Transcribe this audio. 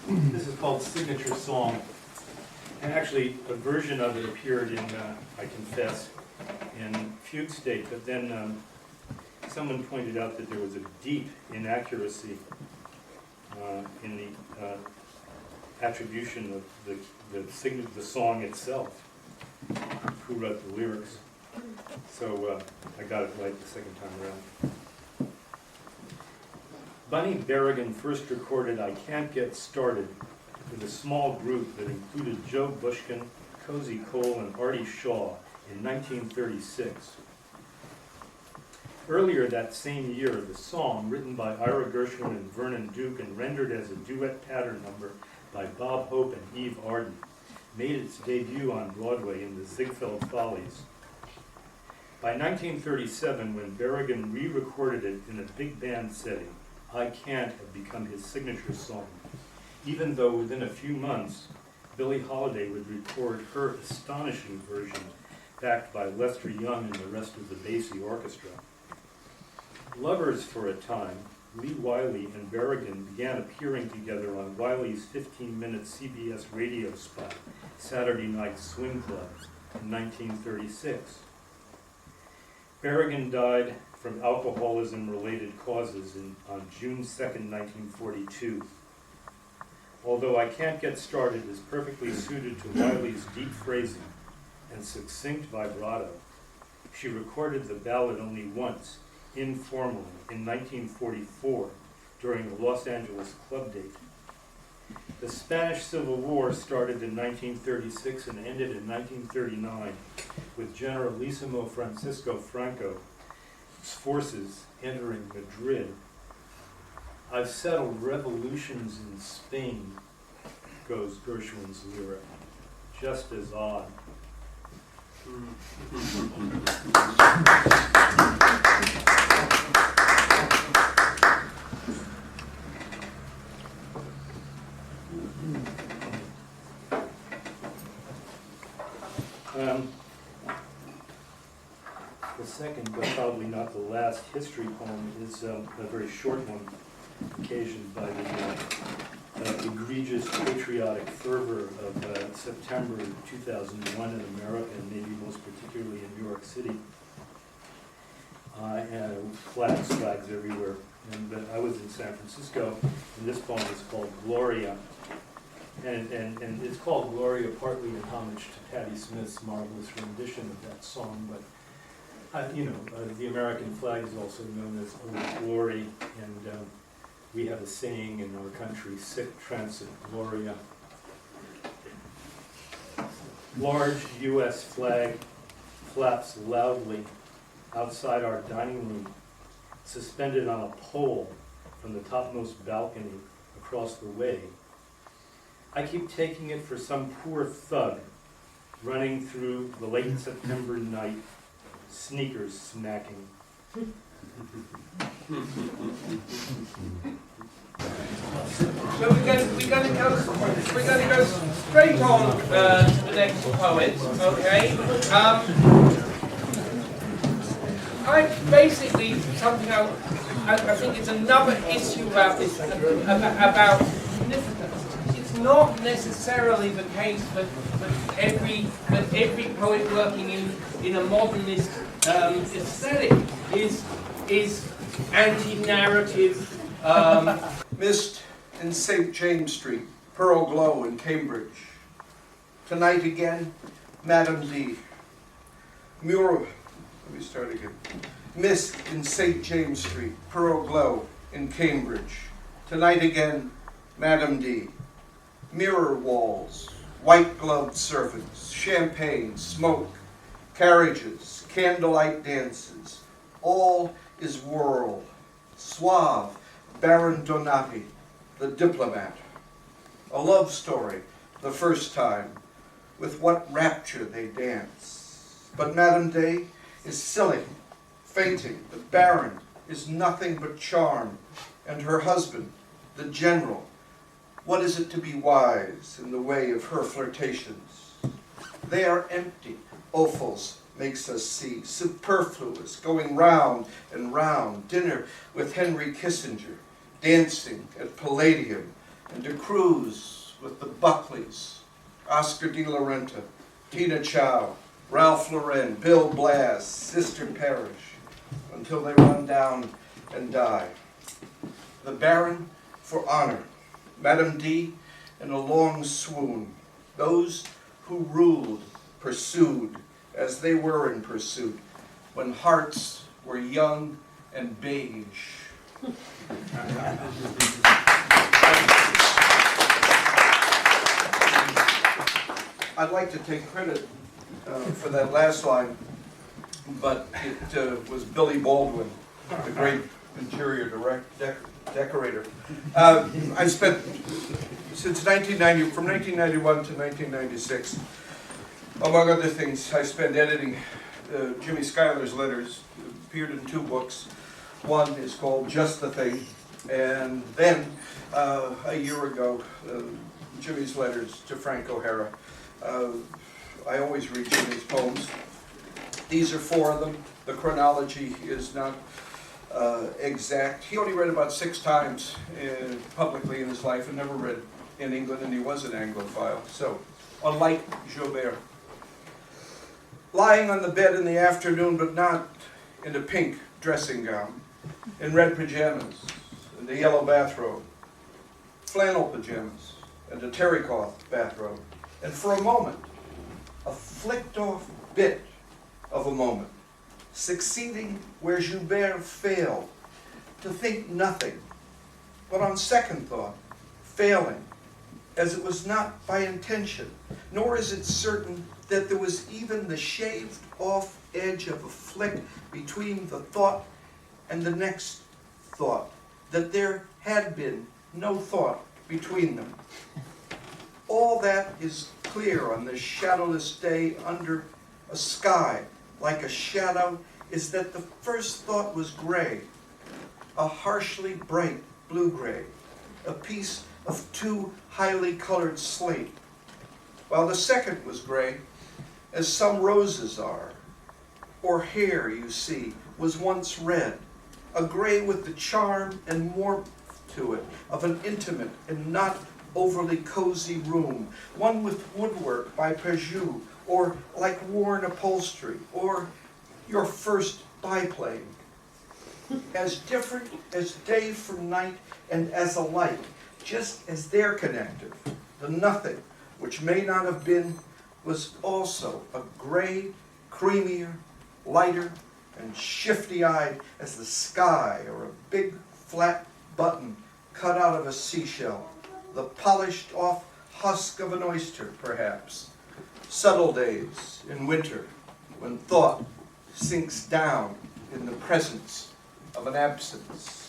This is called Signature Song. And actually, a version of it appeared in, I confess, in Fugue State, but then someone pointed out that there was a deep inaccuracy in the attribution of the song itself, who wrote the lyrics. So I got it right the second time around. Bunny Berrigan first recorded I Can't Get Started with a small group that included Joe Bushkin, Cozy Cole, and Artie Shaw in 1936. Earlier that same year, the song, written by Ira Gershwin and Vernon Duke and rendered as a duet pattern number by Bob Hope and Eve Arden, made its debut on Broadway in the Ziegfeld Follies. By 1937, when Berrigan re-recorded it in a big band setting, I Can't had become his signature song, even though within a few months, Billie Holiday would record her astonishing version, backed by Lester Young and the rest of the Basie Orchestra. Lovers for a time, Lee Wiley and Berrigan began appearing together on Wiley's 15-minute CBS radio spot, Saturday Night Swing Club, in 1936. Berrigan died from alcoholism-related causes on June 2nd, 1942. Although I Can't Get Started is perfectly suited to Wiley's deep phrasing and succinct vibrato, she recorded the ballad only once, informally, in 1944, during a Los Angeles club date. The Spanish Civil War started in 1936 and ended in 1939, with Generalissimo Francisco Franco's forces entering Madrid. I've settled revolutions in Spain, goes Gershwin's lyric, just as odd. The second, but probably not the last, history poem is a very short one, occasioned by the egregious patriotic fervor of September 2001 in America, and maybe most particularly in New York City. And flags everywhere. And I was in San Francisco, and this poem is called Gloria. And it's called Gloria partly in homage to Patti Smith's marvelous rendition of that song, but the American flag is also known as Old Glory, and we have a saying in our country, sic transit gloria. Large U.S. flag flaps loudly outside our dining room, suspended on a pole from the topmost balcony across the way. I keep taking it for some poor thug running through the late September night, sneakers smacking. So we're going to go straight on to the next poet. Okay. I basically somehow I think it's another issue about this about it's not necessarily the case that every poet working in a modernist aesthetic is anti-narrative. Mist in St. James Street, Pearl Glow in Cambridge. Tonight again, Madame D. Mural. Let me start again. Mist in St. James Street, Pearl Glow in Cambridge. Tonight again, Madame D. Mirror walls, white-gloved servants, champagne, smoke, carriages, candlelight dances. All is whirl. Suave, Baron Donati, the diplomat. A love story, the first time. With what rapture they dance. But Madame D is silly, fainting. The Baron is nothing but charm. And her husband, the general, what is it to be wise in the way of her flirtations? They are empty. Offals makes us see, superfluous, going round and round. Dinner with Henry Kissinger, dancing at Palladium, and to cruise with the Buckleys, Oscar de la Renta, Tina Chow, Ralph Lauren, Bill Blass, Sister Parrish, until they run down and die. The Baron for honor, Madame D in a long swoon, those who ruled, pursued, as they were in pursuit, when hearts were young and beige. I'd like to take credit for that last line, but it was Billy Baldwin, the great interior decorator. I spent, since 1990, from 1991 to 1996, among other things, I spent editing Jimmy Schuyler's letters. It appeared in 2 books. One is called Just the Thing, and then a year ago, Jimmy's letters to Frank O'Hara. I always read Jimmy's poems. These are 4 of them. The chronology is not exact. He only read about 6 times publicly in his life and never read in England, and he was an Anglophile. So, unlike Joubert. Lying on the bed in the afternoon, but not in a pink dressing gown, in red pajamas, and a yellow bathrobe, flannel pajamas, and a terry cloth bathrobe. And for a moment, a flicked off bit of a moment, succeeding where Joubert failed, to think nothing, but on second thought, failing, as it was not by intention, nor is it certain that there was even the shaved off edge of a flick between the thought and the next thought, that there had been no thought between them. All that is clear on this shadowless day under a sky like a shadow is that the first thought was gray, a harshly bright blue-gray, a piece of too highly colored slate, while the second was gray, as some roses are, or hair, you see, was once red, a gray with the charm and warmth to it of an intimate and not overly cozy room, one with woodwork by Peugeot, or like worn upholstery, or your first biplane. As different as day from night and as alike, just as they're connected, the nothing, which may not have been, was also a gray, creamier, lighter, and shifty-eyed as the sky, or a big flat button cut out of a seashell, the polished off husk of an oyster, perhaps. Subtle days in winter, when thought sinks down in the presence of an absence.